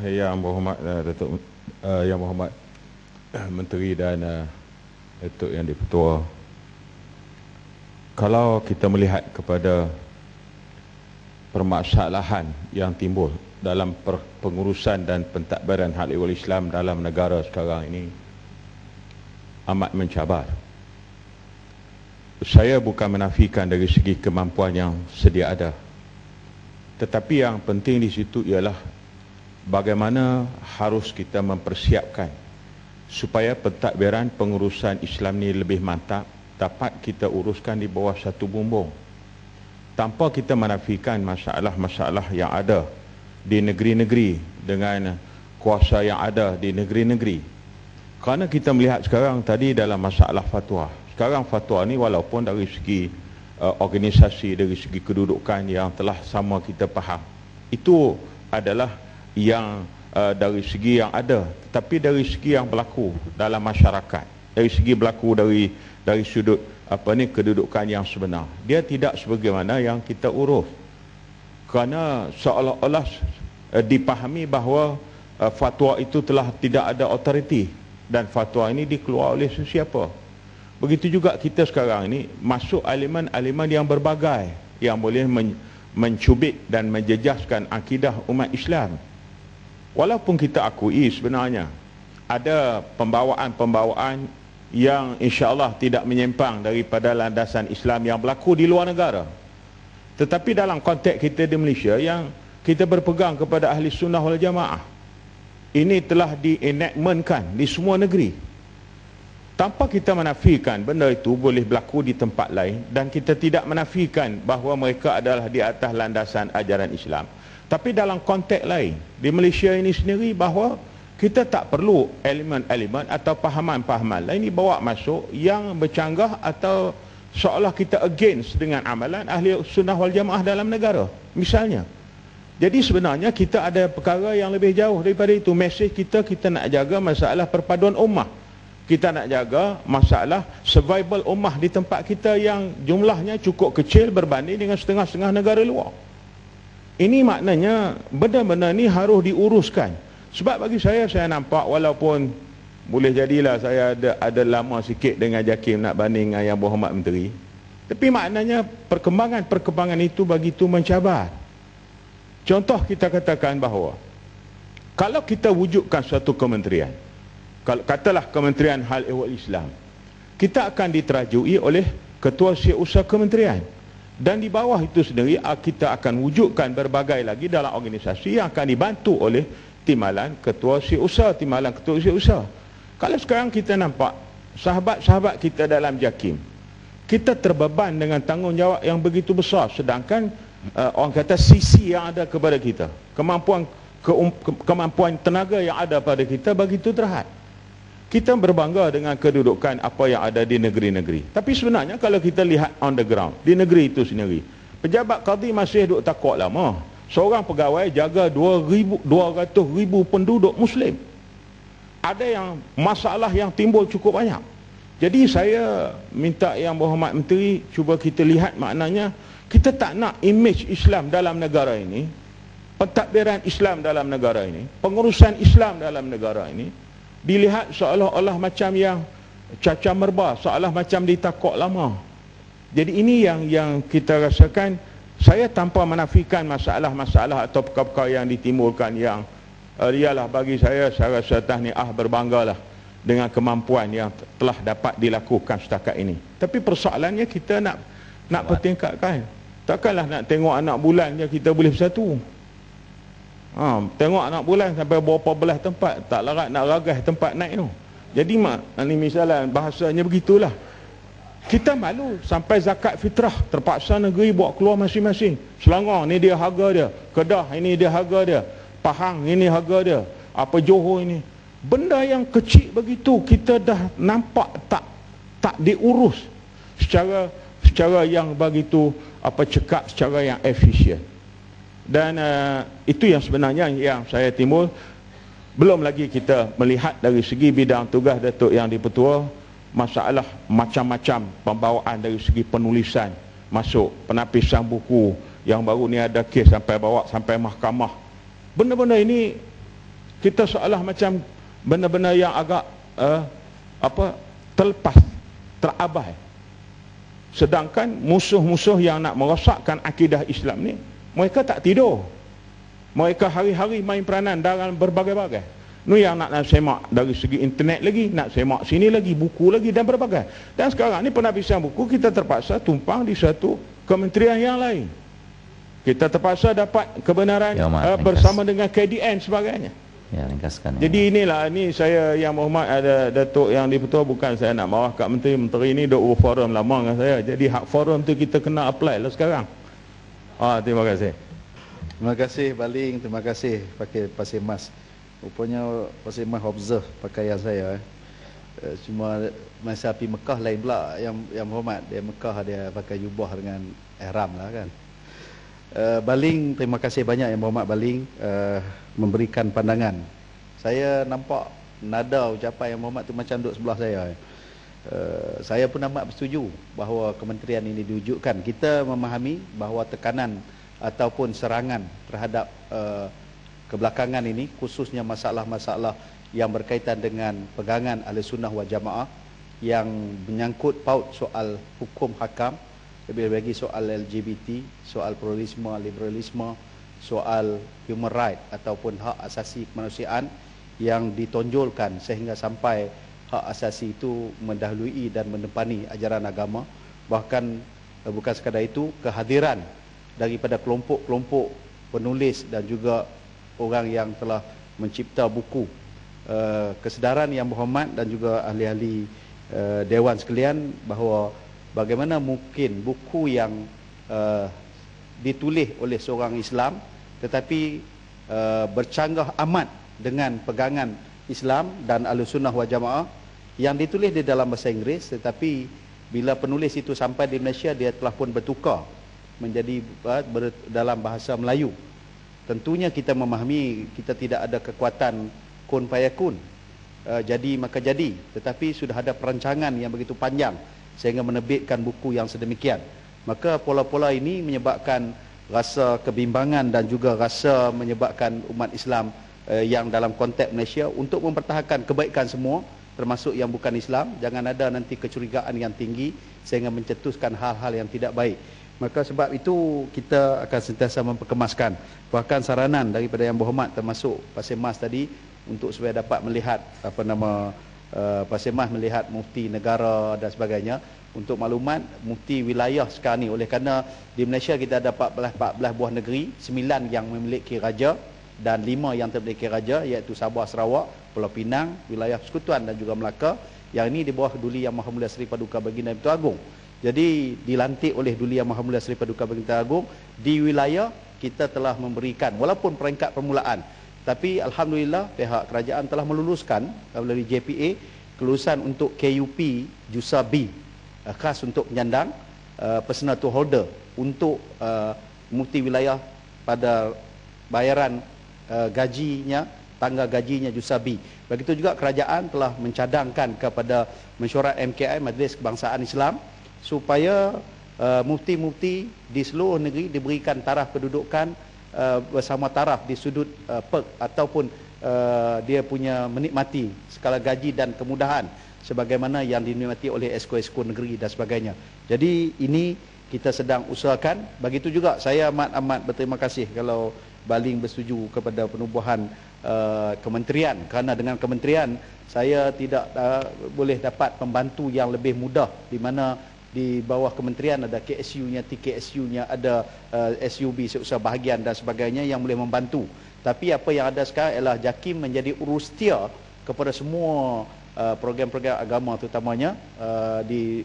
Yang Berhormat Datuk Yang Berhormat Menteri dan Datuk Yang di-Pertua, kalau kita melihat kepada permasalahan yang timbul dalam pengurusan dan pentadbiran hal ehwal Islam dalam negara sekarang ini amat mencabar. Saya bukan menafikan dari segi kemampuan yang sedia ada, tetapi yang penting di situ ialah bagaimana harus kita mempersiapkan supaya pentadbiran pengurusan Islam ni lebih mantap, dapat kita uruskan di bawah satu bumbung, tanpa kita menafikan masalah-masalah yang ada di negeri-negeri dengan kuasa yang ada di negeri-negeri. Kerana kita melihat sekarang tadi dalam masalah fatwa, sekarang fatwa ni walaupun dari segi organisasi, dari segi kedudukan yang telah sama kita faham, itu adalah yang dari segi yang ada, tetapi dari segi yang berlaku dalam masyarakat, dari segi berlaku dari sudut kedudukan yang sebenar, dia tidak sebagaimana yang kita urus. Kerana seolah-olah dipahami bahawa fatwa itu telah tidak ada otoriti dan fatwa ini dikeluar oleh sesiapa. Begitu juga kita sekarang ini masuk aliman-aliman yang berbagai yang boleh mencubit dan menjejaskan akidah umat Islam. Walaupun kita akui sebenarnya ada pembawaan-pembawaan yang insya-Allah tidak menyimpang daripada landasan Islam yang berlaku di luar negara, tetapi dalam konteks kita di Malaysia yang kita berpegang kepada ahli sunnah wal jamaah, ini telah di-enactmentkan di semua negeri, tanpa kita menafikan benda itu boleh berlaku di tempat lain, dan kita tidak menafikan bahawa mereka adalah di atas landasan ajaran Islam. Tapi dalam konteks lain di Malaysia ini sendiri, bahawa kita tak perlu elemen-elemen atau pahaman-pahaman lain dibawa masuk yang bercanggah atau seolah kita against dengan amalan ahli sunnah wal jamaah dalam negara misalnya. Jadi sebenarnya kita ada perkara yang lebih jauh daripada itu. Mesej kita nak jaga masalah perpaduan ummah, kita nak jaga masalah survival ummah di tempat kita yang jumlahnya cukup kecil berbanding dengan setengah-setengah negara luar. Ini maknanya benda-benda ni harus diuruskan. Sebab bagi saya nampak, walaupun boleh jadilah saya ada lama sikit dengan JAKIM nak banding dengan Yang Berhormat Menteri, tapi maknanya perkembangan itu begitu mencabar. Contoh, kita katakan bahawa kalau kita wujudkan suatu kementerian, kalau katalah Kementerian Hal Ehwal Islam, kita akan diterajui oleh Ketua Setiausaha Kementerian, dan di bawah itu sendiri kita akan wujudkan berbagai lagi dalam organisasi yang akan dibantu oleh timbalan Ketua Setiausaha, timbalan Ketua Setiausaha. Kalau sekarang kita nampak sahabat-sahabat kita dalam JAKIM, kita terbeban dengan tanggungjawab yang begitu besar, sedangkan orang kata sisi yang ada kepada kita, kemampuan tenaga yang ada pada kita begitu terhad. Kita berbangga dengan kedudukan apa yang ada di negeri-negeri, tapi sebenarnya kalau kita lihat on the ground di negeri itu sendiri, pejabat qadi masih duduk takut lama. Seorang pegawai jaga 200,000 penduduk Muslim. Ada yang masalah yang timbul cukup banyak. Jadi saya minta Yang Berhormat Menteri cuba kita lihat, maknanya kita tak nak image Islam dalam negara ini, pentadbiran Islam dalam negara ini, pengurusan Islam dalam negara ini dilihat seolah-olah macam yang caca merba, seolah macam ditakut lama. Jadi ini yang kita rasakan. Saya tanpa menafikan masalah-masalah atau perkara-perkara yang ditimbulkan yang ialah bagi saya rasa tahniah, berbanggalah dengan kemampuan yang telah dapat dilakukan setakat ini. Tapi persoalannya kita nak pertingkatkan. Takkanlah nak tengok anak bulan je kita boleh bersatu. Tengok anak bulan sampai berapa belah tempat, tak larat nak ragas tempat naik tu. Jadi ini misalnya bahasanya begitulah. Kita malu sampai zakat fitrah terpaksa negeri buat keluar masing-masing. Selangor ni dia harga dia, Kedah ini dia harga dia, Pahang ini harga dia, apa Johor ini. Benda yang kecil begitu kita dah nampak tak diurus secara yang begitu cekap, secara yang efisien. Dan itu yang sebenarnya yang saya timbul. Belum lagi kita melihat dari segi bidang tugas Datuk Yang di-Pertua, masalah macam-macam pembawaan dari segi penulisan masuk, penapisan buku yang baru ni ada kes sampai bawa sampai mahkamah Benda-benda ini kita seolah macam benda-benda yang agak terlepas, terabai. Sedangkan musuh-musuh yang nak merosakkan akidah Islam ni, mereka tak tidur. Mereka hari-hari main peranan dalam berbagai-bagai. Ni yang nak semak dari segi internet lagi, nak semak sini lagi, buku lagi dan berbagai. Dan sekarang ni penabisan buku kita terpaksa tumpang di satu kementerian yang lain. Kita terpaksa dapat kebenaran Ya, bersama dengan KDN sebagainya. Ya, ringkaskan. Jadi inilah, ini saya yang berhormat ada Datuk yang di-Pertua, bukan saya nak marah kat menteri ni duk forum lama dengan saya. Jadi hak forum tu kita kena apply lah sekarang. Terima kasih. Terima kasih Baling, terima kasih pakai Pasir Mas. Rupanya Pasir Mas observe pakaian saya. Cuma masa pergi Mekah lain pula yang berhormat. Dia Mekah dia pakai jubah dengan ihram lah kan. Baling, terima kasih banyak yang berhormat Baling memberikan pandangan. Saya nampak nada ucapan yang berhormat tu macam duduk sebelah saya. Saya pun amat bersetuju bahawa kementerian ini diwujudkan. Kita memahami bahawa tekanan ataupun serangan terhadap kebelakangan ini, khususnya masalah-masalah yang berkaitan dengan pegangan Ahlussunnah wal Jamaah yang menyangkut paut soal hukum hakam, lebih-lebih soal LGBT, soal pluralisme, liberalisme, soal human right ataupun hak asasi kemanusiaan yang ditonjolkan sehingga sampai hak asasi itu mendahului dan menempani ajaran agama. Bahkan bukan sekadar itu, kehadiran daripada kelompok-kelompok penulis dan juga orang yang telah mencipta buku, kesedaran yang berhormat dan juga ahli-ahli dewan sekalian bahawa bagaimana mungkin buku yang ditulis oleh seorang Islam tetapi bercanggah amat dengan pegangan Islam dan Ahlussunnah wal Jamaah yang ditulis di dalam bahasa Inggeris, tetapi bila penulis itu sampai di Malaysia dia telah pun bertukar menjadi dalam bahasa Melayu. Tentunya kita memahami kita tidak ada kekuatan kun fayakun, jadi maka jadi, tetapi sudah ada perancangan yang begitu panjang sehingga menerbitkan buku yang sedemikian. Maka pola-pola ini menyebabkan rasa kebimbangan dan juga rasa menyebabkan umat Islam yang dalam konteks Malaysia untuk mempertahankan kebaikan semua, termasuk yang bukan Islam, jangan ada nanti kecurigaan yang tinggi sehingga mencetuskan hal-hal yang tidak baik. Maka sebab itu kita akan sentiasa memperkemaskan. Bahkan saranan daripada yang berhormat termasuk Pasir Mas tadi untuk supaya dapat melihat Pasir Mas melihat mufti negara dan sebagainya. Untuk maklumat, mufti wilayah sekarang ni, oleh kerana di Malaysia kita ada 14 buah negeri, 9 yang memiliki raja dan 5 yang tak memiliki raja, iaitu Sabah, Sarawak, Pulau Pinang, wilayah Persekutuan dan juga Melaka. Yang ini di bawah Duli Yang Maha Mulia Seri Paduka Baginda Yang Agung. Jadi dilantik oleh Duli Yang Maha Mulia Seri Paduka Baginda Agung di wilayah kita telah memberikan, walaupun peringkat permulaan, tapi alhamdulillah pihak kerajaan telah meluluskan melalui JPA kelulusan untuk KUP Jusa B, khas untuk penyandang, personal to holder untuk mufti wilayah pada bayaran gajinya, tangga gajinya Jusa B. Begitu juga kerajaan telah mencadangkan kepada mesyuarat MKI, Majlis Kebangsaan Islam, supaya mufti-mufti di seluruh negeri diberikan taraf kedudukan bersama taraf di sudut perk ataupun dia punya menikmati skala gaji dan kemudahan sebagaimana yang dinikmati oleh esko-esko negeri dan sebagainya. Jadi ini kita sedang usahakan. Begitu juga saya amat berterima kasih kalau Baling bersetuju kepada penubuhan kementerian, kerana dengan kementerian saya tidak boleh dapat pembantu yang lebih mudah, di mana di bawah kementerian ada KSU-nya, TKSU-nya, ada SUB, seusaha bahagian dan sebagainya yang boleh membantu. Tapi apa yang ada sekarang ialah JAKIM menjadi urustia kepada semua program-program agama, terutamanya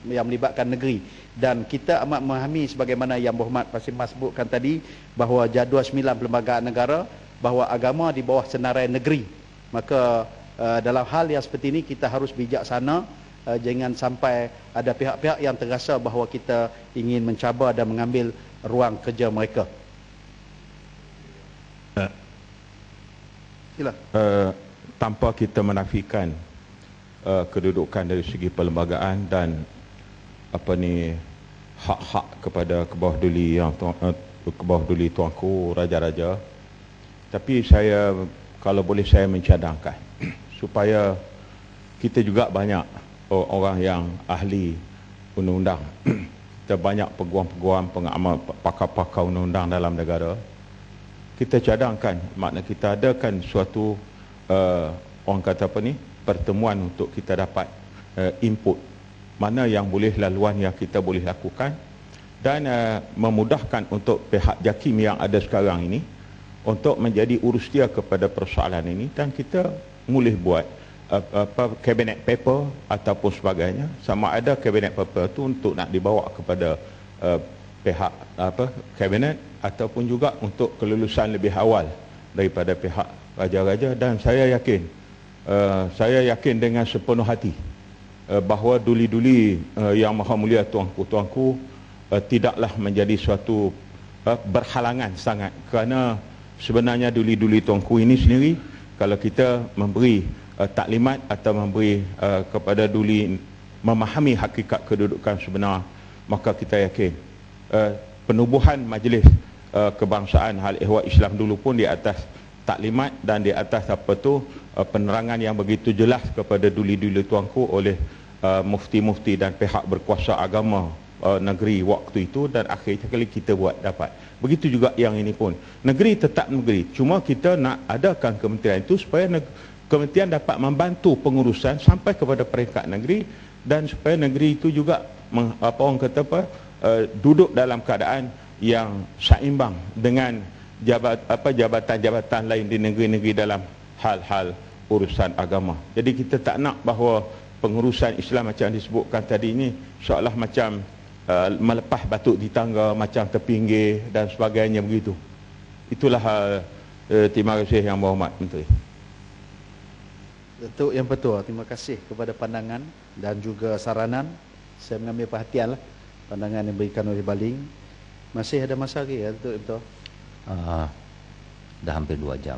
yang melibatkan negeri. Dan kita amat memahami sebagaimana yang berhormat Pasir Mas sebutkan tadi, bahawa jadual 9 perlembagaan negara, bahawa agama di bawah senarai negeri. Maka dalam hal yang seperti ini kita harus bijaksana, jangan sampai ada pihak-pihak yang terasa bahawa kita ingin mencabar dan mengambil ruang kerja mereka. Sila. Tanpa kita menafikan kedudukan dari segi perlembagaan dan hak-hak kepada ke bawah duli yang ke bawah duli tuanku raja-raja, Tapi saya, kalau boleh saya mencadangkan supaya kita juga banyak orang yang ahli undang-undang. Kita banyak peguam-peguam, pengamal, pakar-pakar undang-undang dalam negara. Kita cadangkan, makna kita adakan suatu orang kata apa ni, pertemuan untuk kita dapat input mana yang boleh, laluan yang kita boleh lakukan, dan memudahkan untuk pihak JAKIM yang ada sekarang ini untuk menjadi urus dia kepada persoalan ini, dan kita boleh buat cabinet paper ataupun sebagainya. Sama ada cabinet paper itu untuk nak dibawa kepada pihak kabinet, ataupun juga untuk kelulusan lebih awal daripada pihak raja-raja. Dan saya yakin dengan sepenuh hati bahawa duli-duli yang maha mulia tuanku-tuanku tidaklah menjadi suatu berhalangan sangat, kerana sebenarnya duli-duli tuanku ini sendiri, kalau kita memberi taklimat atau memberi kepada duli memahami hakikat kedudukan sebenar, maka kita yakin penubuhan majlis kebangsaan hal ehwal Islam dulu pun di atas taklimat dan di atas penerangan yang begitu jelas kepada duli-duli tuanku oleh mufti-mufti dan pihak berkuasa agama negeri waktu itu, dan akhirnya kali kita buat dapat. Begitu juga yang ini pun, negeri tetap negeri, cuma kita nak adakan kementerian itu supaya kementerian dapat membantu pengurusan sampai kepada peringkat negeri, dan supaya negeri itu juga duduk dalam keadaan yang seimbang dengan jabatan-jabatan lain di negeri-negeri dalam hal-hal urusan agama. Jadi kita tak nak bahawa pengurusan Islam macam disebutkan tadi ini seolah macam melepas batuk di tangga, macam terpinggir dan sebagainya begitu. Itulah terima kasih Yang Berhormat Menteri. Datuk Yang Pertua, terima kasih kepada pandangan dan juga saranan. Saya mengambil perhatianlah pandangan yang diberikan oleh Baling. Masih ada masa lagi ya Datuk Yang Pertua? Dah hampir 2 jam.